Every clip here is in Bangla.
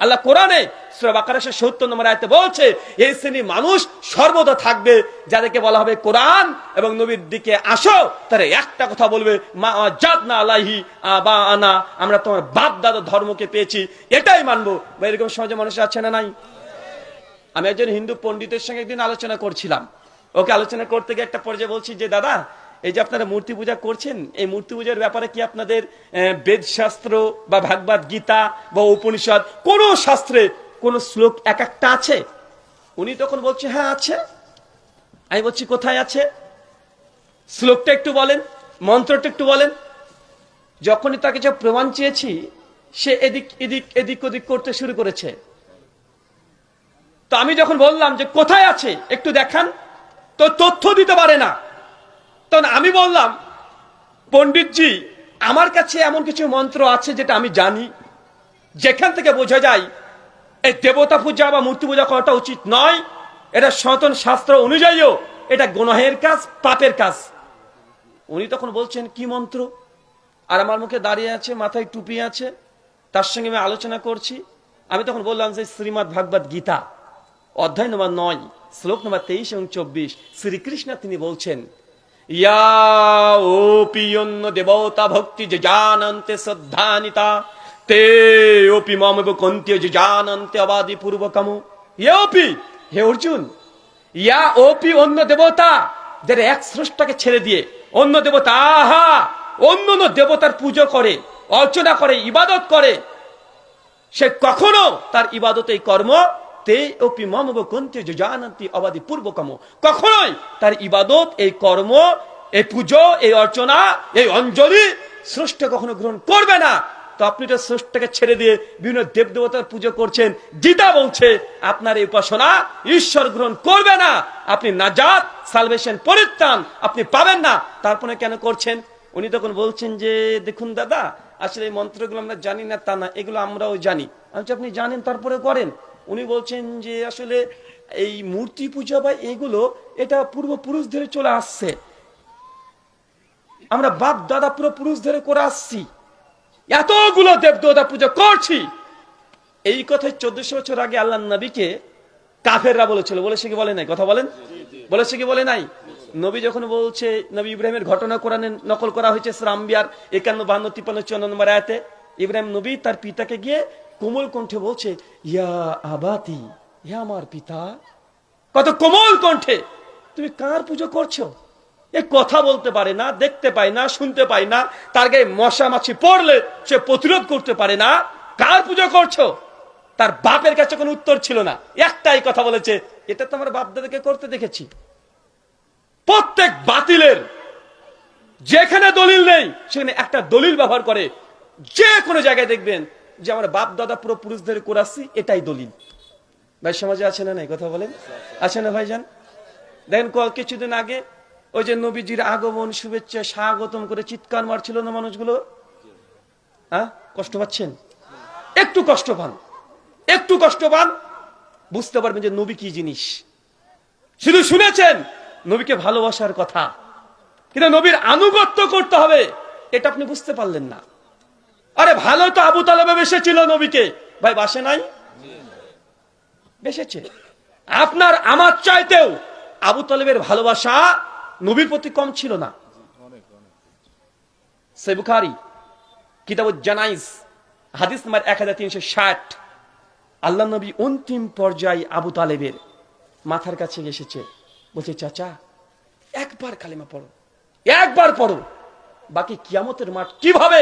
আল্লাহ কোরআনে সূরা বাকারা 70 নম্বর আয়াতে বলছে এই শ্রেণীর মানুষ সর্বদা থাকবে যাদেরকে বলা হবে কোরআন এবং নবীর দিকে আসো, তারা একটা কথা বলবে মা জাদনা আলাইহি আবানা, আমরা তোমার বাপ দাদা ধর্মকে পেয়েছি, এটাই মানবো। বা এরকম সমাজে মানুষ আছে না নাই? আমি একজন হিন্দু পণ্ডিতের সঙ্গে একদিন আলোচনা করছিলাম। ওকে আলোচনা করতে গিয়ে একটা পর্যায়ে বলছি যে দাদা, এই যে আপনারা মূর্তি পূজা করছেন, এই মূর্তি পূজার ব্যাপারে কি আপনাদের বেদ শাস্ত্র বা ভাগবত গীতা বা উপনিষদ কোন শাস্ত্রে কোন শ্লোক এক একটা আছে? উনি তখন বলছে হ্যাঁ আছে। আমি বলছি কোথায় আছে? শ্লোকটা একটু বলেন, মন্ত্রটা একটু বলেন। যখনই তাকে যে প্রমাণ চেয়েছি, সে এদিক এদিক এদিক ওদিক করতে শুরু করেছে। তো আমি যখন বললাম যে কোথায় আছে একটু দেখান, তো তথ্য দিতে পারে না। তখন আমি বললাম পণ্ডিতজি, আমার কাছে এমন কিছু মন্ত্র আছে যেটা আমি জানি, যেখান থেকে বোঝা যায় এই দেবতা পূজা বা মূর্তি পূজা করাটা উচিত নয়, এটা সনাতন শাস্ত্র অনুযায়ীও এটা গুনাহের কাজ, পাপের কাজ। উনি তখন বলছেন কি মন্ত্র? আর আমার মুখে দাঁড়িয়ে আছে, মাথায় টুপি আছে, তার সঙ্গে আমি আলোচনা করছি। আমি তখন বললাম যে শ্রীমদ্ ভাগবত গীতা অধ্যায় নম্বর 9 শ্লোক নম্বর 23 এবং 24 শ্রীকৃষ্ণ তিনি বলছেন ইয়া ওপি অন্য দেবতা ভক্তি যে জানন্তে শ্রদ্ধানিতা তে ওপি মমেব কন্তি যে জানন্তে অবাদি পূর্বকম। ইয়া ওপি, হে অর্জুন, ইয়া ওপি অন্য দেবতা, যারা এক স্রষ্টাকে ছেড়ে দিয়ে অন্য দেবতা অন্য দেবতার পুজো করে, অর্চনা করে, ইবাদত করে, সে কখনো তার ইবাদত এই কর্ম কখনোই তার ইবাদত এই কর্ম, এই পুজো, এই অর্চনা, এই অঞ্জলি স্রষ্টা কখনো গ্রহণ করবে না। তো আপনি তো স্রষ্টাকে ছেড়ে দিয়ে বিভিন্ন দেব দেবতার পুজো করছেন। গীতা বলছে আপনার এই উপাসনা ঈশ্বর গ্রহণ করবে না, আপনি নাজাত, সালভেশন, পরিত্রাণ আপনি পাবেন না, তারপরে কেন করছেন? উনি তখন বলছেন যে দেখুন দাদা, আসলে এই মন্ত্রগুলো আমরা জানি না তা না, এগুলো আমরাও জানি। আপনি জানেন তারপরে করেন? উনি বলছেন যে আসলে এই মূর্তি পূজা বা এগুলো এটা পূর্বপুরুষ ধরে চলে আসছে, আমরা বাপ দাদা পুরুষ ধরে করে আসছি, এতগুলো দেবদেবতা পূজা করছি। এই কথাই 1400 বছর আগে আল্লাহ নবীকে কাফেররা বলেছিল। বলেছে কি বলে নাই? কথা বলেন, বলেছে কি বলে নাই? নবী যখন বলছে, নবী ইব্রাহিমের ঘটনা কোরআনে নকল করা হয়েছে সূরা আম্বিয়ার 51, 52, 53, 54 নম্বর আয়াতে। ইব্রাহিম নবী তার পিতাকে গিয়ে কোমল কণ্ঠে বলছে ইয়া আবাতি, হে আমার পিতা। কত কোমল কণ্ঠে! তুমি কার পুজো করছো? এ কথা বলতে পারে না, দেখতে পায় না, শুনতে পায় না, তার গায়ে মশা মাছি পড়লে সে প্রতিরোধ করতে পারে না, কার পুজো করছো? তার বাপের কাছে কোনো উত্তর ছিল না, একটাই কথা বলেছে, এটা তো আমার বাপ দাদাকে করতে দেখেছি। প্রত্যেক বাতিলের যেখানে দলিল নেই সেখানে একটা দলিল ব্যবহার করে। যে কোনো জায়গায় দেখবেন যে আমার বাপ দাদা পুরুষ ধরে করাচ্ছি, এটাই দলিল। ভাই সমাজে আছে না নাই? কথা বলেন, আছে না ভাইজান? দেখেন কিছুদিন আগে ওই যে নবীজির আগমন শুভেচ্ছা স্বাগতম করে চিৎকার মারছিল না মানুষগুলো। হ্যাঁ, কষ্ট পাচ্ছেন? একটু কষ্ট পান, একটু কষ্ট পান, বুঝতে পারবেন যে নবী কি জিনিস। শুধু শুনেছেন নবীকে ভালোবাসার কথা, কিন্তু নবীর আনুগত্য করতে হবে এটা আপনি বুঝতে পারলেন না। আরে ভালো তো আবু তালেবে বেসেছিল নবীকে, ভাই বাসে নাই? বেসেছে। আপনার আমার চাইতেও আবু তালেবের ভালোবাসা নবীর প্রতি কম ছিল না। সহিহ বুখারী কিতাবুল জানাইজ হাদিস নাম্বার 1360, আল্লাহ নবী অন্তিম পর্যায়ে আবু তালেবের মাথার কাছে এসেছে, বলছে চাচা একবার কালিমা পড়ো, একবার পড়ো, বাকি কিয়ামতের মাঠ কিভাবে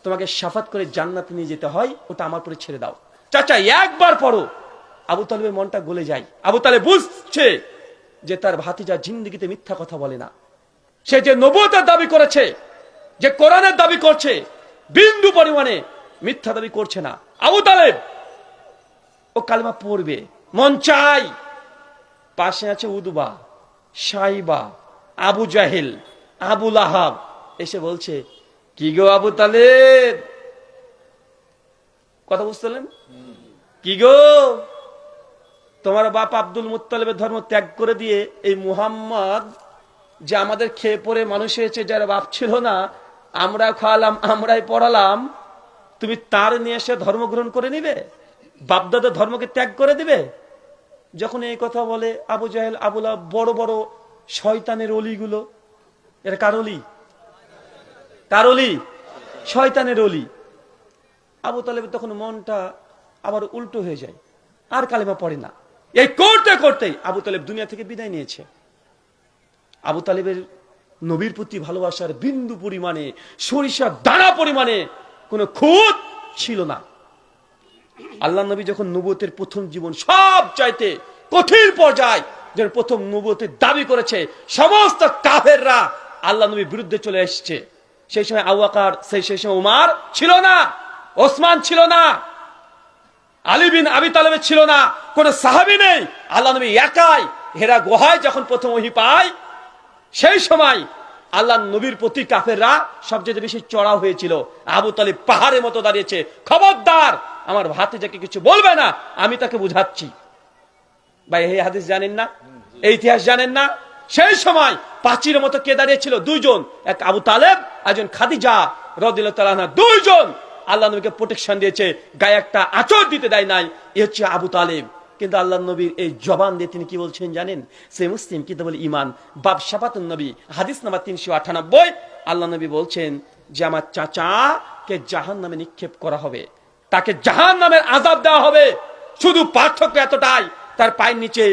তোমাকে শাফাত করে জান্নাতে নিয়ে যেতে হয় ওটা আমার উপরে ছেড়ে দাও, চাচা একবার পড়ো। আবু তালেবের মনটা গলে যায়। আবু তালেব বুঝছে যে তার ভাতিজা জিন্দেগিতে মিথ্যা কথা বলে না, সে যে নবুয়তের দাবি করেছে, যে কোরআনের দাবি করছে, বিন্দু পরিমাণে মিথ্যা দাবি করছে না। আবু তালেব ও কালেমা পড়বে, মন চাই। পাশে আছে উদবা, সাইবা, আবু জাহেল, আবু লাহাব, এসে বলছে কি গো আবু তালেব, কথা বুঝতেলেন? কি গো, তোমার বাপ আব্দুল মুত্তালিবের ধর্ম ত্যাগ করে দিয়ে এই মুহাম্মদ যে আমাদের খেয়ে পরে মানুষ হয়েছে, যার বাপ ছিল না, আমরা খাওয়ালাম, আমরাই পড়ালাম, তুমি তার নিয়ে এসে ধর্ম গ্রহণ করে নিবে? বাপদাদা ধর্মকে ত্যাগ করে দিবে? যখন এই কথা বলে আবু জাহেল, আবু লাহাব, বড় বড় শয়তানের অলিগুলো, এরা কার অলি? কার অলি? শয়তানের অলি। আবু তালেবের তখন মনটা আবার উল্টো হয়ে যায়, আর কালেমা পড়ে না। এই করতে করতেই আবু তালেব দুনিয়া থেকে বিদায় নিয়েছে। আবু তালেবের নবীর প্রতি ভালোবাসার বিন্দু পরিমাণে, সরিষার দানা পরিমাণে কোনো খুঁত ছিল না। আল্লাহ নবী যখন নবুয়তের প্রথম জীবন সব চাইতে কঠিন পর্যায়, যখন প্রথম নবুয়তের দাবি করেছে, সমস্ত কাফেররা আল্লাহ নবীর বিরুদ্ধে চলে এসেছে। সেই সময় আবু বকর, সেই সময় উমর ছিল না, ওসমান ছিল না, আলী বিন আবি তালেব ছিল না, কোন সাহাবী নেই। আল্লাহ নবী একাই হেরা গুহায় যখন প্রথম ওহী পায়, সেই সময় আল্লাহ নবীর প্রতি কাফেররা সবচেয়ে বেশি চড়াও হয়েছিল। আবু তালিব পাহাড়ের মতো দাঁড়িয়েছে, খবরদার আমার ভাতিজাকে কিছু বলবে না, আমি তাকে বুঝাচ্ছি। ভাই এই হাদিস জানেন না? এই ইতিহাস জানেন না? সেই সময় প্রাচীরের মতো কে দাঁড়িয়েছিল? দুইজন, এক আবু তালেব, একজন খাদিজা রাদিয়াল্লাহু তাআলা আনহা। দুইজন আল্লাহ নবীকে প্রোটেকশন দিয়েছে, গায়ে একটা আঁচড় দিতে দেয় নাই। এ হচ্ছে আবু তালেব। কিন্তু আল্লাহ নবীর এই জবান দিয়ে তিনি কি বলছেন জানেন? সে মুসলিম কিতাবুল ঈমান বাব শাফাতুন নবী হাদিস নাম্বার 398। আল্লাহ নবী বলছেন যে আমার চাচাকে জাহান্নামে নিক্ষেপ করা হবে, তাকে জাহান্নামের আযাব দেওয়া হবে। শুধু পার্থক্য এতটাই, তার পায়ের নিচে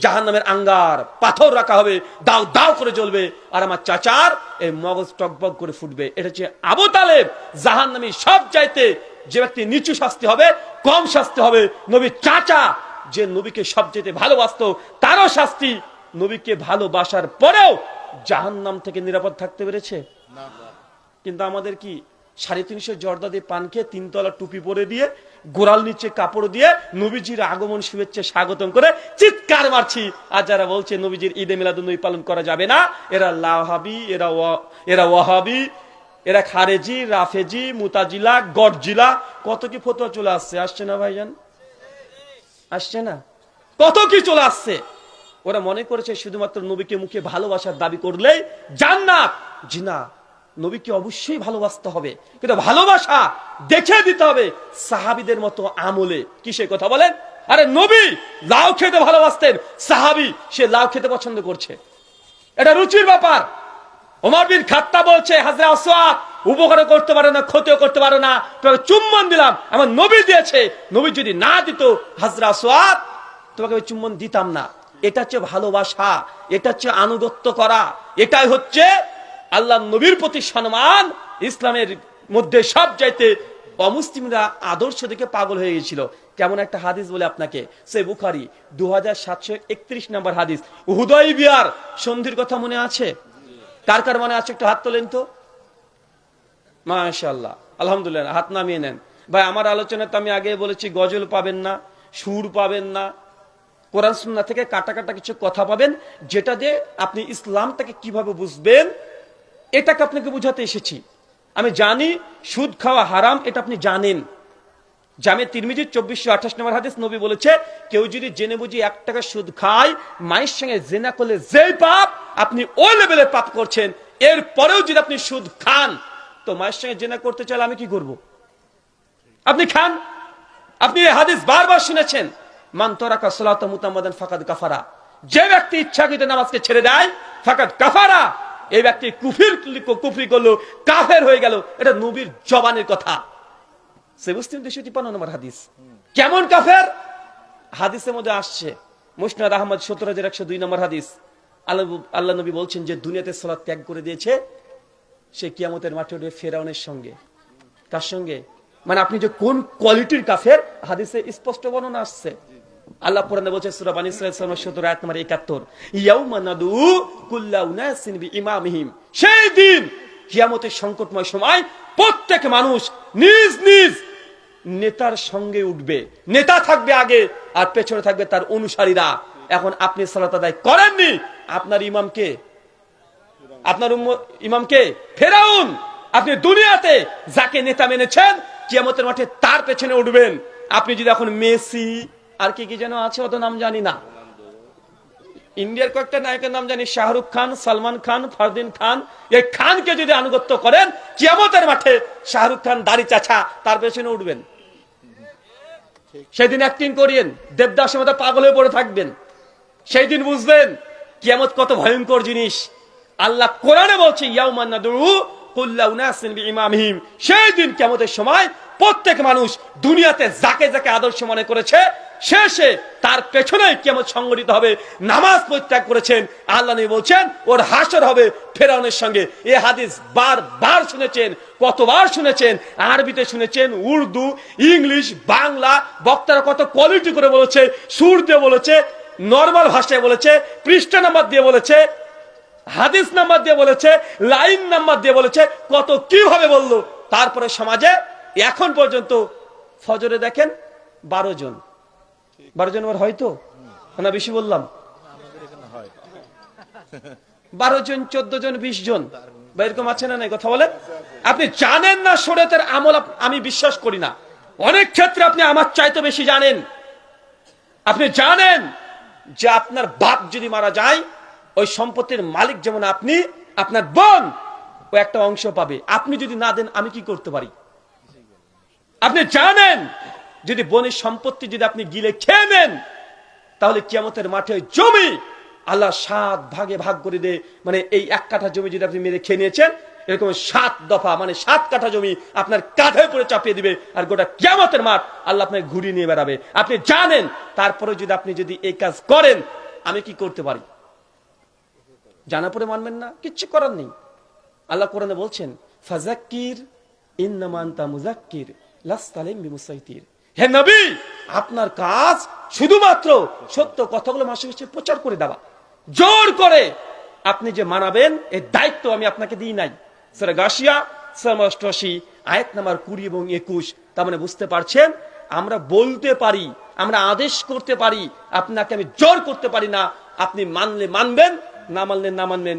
জাহান্নামের আঙ্গার পাথর রাখা হবে, দাও দাও করে জ্বলবে, আর আমার চাচার এই মগজ টকবক করে ফুটবে। এটা হচ্ছে আবু তালেব। জাহান্নামী সব চাইতে যে ব্যক্তি নিচু শাস্তি হবে, কম শাস্তি হবে। নবীর চাচা যে নবীকে সবচেয়ে ভালোবাসতো, তারও শাস্তি। নবীকে ভালোবাসার পরেও জাহান্নাম থেকে নিরাপদ থাকতে পেরেছে? কিন্তু আমাদের কি 350 জর্দা দিয়ে পান খেয়ে 3 তলা টুপি পরে দিয়ে গোড়াল নিচে কাপড় দিয়ে নবীজির আগমন শুভেচ্ছা স্বাগতম করে চিৎকার মারছি। আর যারা বলছে নবীজির ঈদে মিলাদুন নবী পালন করা যাবে না, এরা লাহাবি, এরা ওয়াহাবি, এরা খারেজি, রাফেজি, মুতাজিলা, গডজিলা, কত কি ফতোয়া চলে আসছে না ভাইজান? আসছে না? কত কি চলে আসছে। ওরা মনে করেছে শুধুমাত্র নবীকে মুখে ভালোবাসার দাবি করলেই জান্নাত। জি না, নবীকে অবশ্যই ভালোবাসতে হবে, কিন্তু ভালোবাসা দেখে দিতে হবে সাহাবীদের মতো আমলে। কিসের কথা বলেন? আরে নবী লাউ খেতে ভালোবাসতেন, সাহাবী সে লাউ খেতে পছন্দ করছে, এটা রুচির ব্যাপার। ওমর বিন খাত্তাব বলছে, হযরত আসওয়াদ উপকার করতে পারো না, ক্ষতিও করতে পারো না, তোমাকে চুম্বন দিলাম, আমার নবী দিয়েছে, নবী যদি না দিত হযরত আসওয়াদ তোমাকে আমি চুম্বন দিতাম না। এটা হচ্ছে ভালোবাসা, এটা হচ্ছে আনুগত্য করা, এটাই হচ্ছে আল্লাহ নবীর প্রতি সম্মান। ইসলামের মধ্যে সব চাইতে অমুসলিমরা আদর্শ দেখে পাগল হয়ে গেছিল। কেমন একটা হাদিস বলে আপনাকে, সহিহ বুখারী 2731 নম্বর হাদিস। হুদায়বিয়ার সন্ধির কথা মনে আছে? কার কার মনে আছে? একটু হাত তোলেন তো। মাশাআল্লাহ, আলহামদুলিল্লাহ, হাত নামিয়ে নেন। ভাই আমার আলোচনায় তো আমি আগে বলেছি গজল পাবেন না, সুর পাবেন না, কোরআন সুন্নাহ থেকে কাটা কাটা কিছু কথা পাবেন, যেটা দিয়ে আপনি ইসলামটাকে কিভাবে বুঝবেন এটাকে আপনাকে বুঝাতে এসেছি। আমি জানি সুদ খাওয়া হারাম, এটা আপনি জানেন। জামে তিরমিজি 2428 নম্বর হাদিস, নবী বলেছে কেউ যদি জেনে বুঝি 1 টাকা সুদ খায়, মায়ের সঙ্গে জেনা করলে যেই পাপ, আপনি ওই লেভেলের পাপ করছেন। এর পরেও যদি আপনি সুদ খান, তো মায়ের সঙ্গে জেনা করতে চাইলে আমি কি করব? আপনি খান। আপনি এই হাদিস বারবার শুনেছেন, মান তারাকা সালাতা মুতাম্মাদান ফাকাদ কাফারা। যে ব্যক্তি ইচ্ছাকৃত নামাজকে ছেড়ে দেয়, ফাকাদ কাফারা, এই ব্যক্তি কুফরি করলো, কাফের হয়ে গেল। এটা নবীর জবানের কথা। সহিহ মুসলিম 253 নম্বর হাদিস। কেমন কাফের? হাদিসের মধ্যে আসছে, মুসনাদ আহমদ 17102 নম্বর হাদিস। আল্লাহ নবী বলছেন যে দুনিয়াতে সালাত ত্যাগ করে দিয়েছে, সে কিয়ামতের মাঠে উঠবে ফেরাউনের সঙ্গে। কার সঙ্গে? মানে আপনি যে কোন কোয়ালিটির কাফের, হাদিসে স্পষ্ট বর্ণনা আসছে। আল্লাহ কোরআনে বলছে সূরা বানী ইসরাঈল 17 আয়াত নম্বর 71, ইয়াউমা নাদু কুল্লা উনাসিন বিইমামিহিম। সেই দিন কিয়ামতের সংকটময় সময় প্রত্যেক মানুষ নিজ নিজ নেতার সঙ্গে উঠবে। নেতা থাকবে আগে, আর পেছনে থাকবে তার অনুসারীরা। এখন আপনি সালাত আদায় করেননি, আপনার ইমামকে, আপনার ইমামকে ফেরাউন। আপনি দুনিয়াতে যাকে নেতা মেনেছেন, কিয়ামতের মাঠে তার পেছনে উঠবেন। আপনি যদি এখন মেসি আর কি কি যেন আছে, অত নাম জানি না, ইন্ডিয়ার কয়েকটা নায়কের নাম জানি, শাহরুখ খান, সালমান খান, ফারদিন খান, এই খানকে যদি আনুগত্য করেন, কিয়ামতের মাঠে শাহরুখ খান দাড়ি চাচা তার পেছনে উঠবেন। সেই দিন অ্যাক্টিং করিয়েন, দেবদাসের মতো পাগল হয়ে পড়ে থাকবেন। সেই দিন বুঝবেন কিয়ামত কত ভয়ঙ্কর জিনিস। আল্লাহ কোরআনে বলছে ইয়াউমান নাদউ কুল্লা উনাসিন বিইমামিহিম, সেই দিন কিয়ামতের সময় প্রত্যেক মানুষ দুনিয়াতে যাকে যাকে আদর্শ মনে করেছে শেষে তার পেছনে কিয়ামত সংগঠিত হবে। নামাজ পরিত্যাগ করেছেন, আল্লাহ নবী বলছেন ওর হাসর হবে ফেরাউনের সঙ্গে। এই হাদিস বারবার শুনেছেন, কতবার শুনেছেন, আরবিতে শুনেছেন, উর্দু, ইংলিশ, বাংলা বক্তারা কত কোয়ালিটি করে বলেছে, সুর দিয়ে বলেছে, নরমাল ভাষায় বলেছে, পৃষ্ঠা নাম্বার দিয়ে বলেছে, হাদিস নাম্বার দিয়ে বলেছে, লাইন নাম্বার দিয়ে বলেছে, কত কিভাবে বললো। তারপরে সমাজে এখন পর্যন্ত ফজরে দেখেন 12 জন আমার হয়তো না বেশি বললাম, 12 জন, 14 জন, 20 জন বা এরকম আছে না? নাই কথা বলেন। আপনি জানেন না শরীয়তের আমল, আমি বিশ্বাস করি না। অনেক ক্ষেত্রে আপনি আমার চাইতে বেশি জানেন। আপনি জানেন যে আপনার বাপ যদি মারা যায় ওই সম্পত্তির মালিক যেমন আপনি, আপনার বোন ও একটা অংশ পাবে। আপনি যদি না দেন আমি কি করতে পারি? আপনি জানেন যদি বোনের সম্পত্তি যদি আপনি গিলে খেয়ে নেন তাহলে কিয়ামতের মাঠে জমি আল্লাহ 7 ভাগে ভাগ করে দেয়। মানে এই 1 কাঠা জমি যদি আপনি মেরে খেয়ে নিয়েছেন, এরকম 7 দফা মানে 7 কাঠা জমি আপনার কাঁধে করে চাপিয়ে দিবে, আর গোটা কিয়ামতের মাঠ আল্লাহ আপনাকে ঘুরিয়ে নিয়ে বেড়াবে। আপনি জানেন, তারপরে যদি আপনি যদি এই কাজ করেন আমি কি করতে পারি? জানা পড়ে মানবেন না, কিচ্ছু করার নেই। আল্লাহ কোরআনে বলছেন ফাযাক্কির ইন্নামা আনতা মুযাক্কির লাস্তা আলাইহিম বিমুসাইতির। হে নবী, আপনার কাজ শুধুমাত্র সত্য কথাগুলো মানুষের কাছে প্রচার করে দেওয়া। জোর করে আপনি যে মানাবেন এই দায়িত্ব আমি আপনাকে দিই নাই। সূরা গাশিয়া সূরা 88 আয়াত নাম্বার 20 এবং 21। তার মানে বুঝতে পারছেন, আমরা বলতে পারি, আমরা আদেশ করতে পারি, আপনাকে আমি জোর করতে পারি না। আপনি মানলে মানবেন, না মানলে না মানবেন।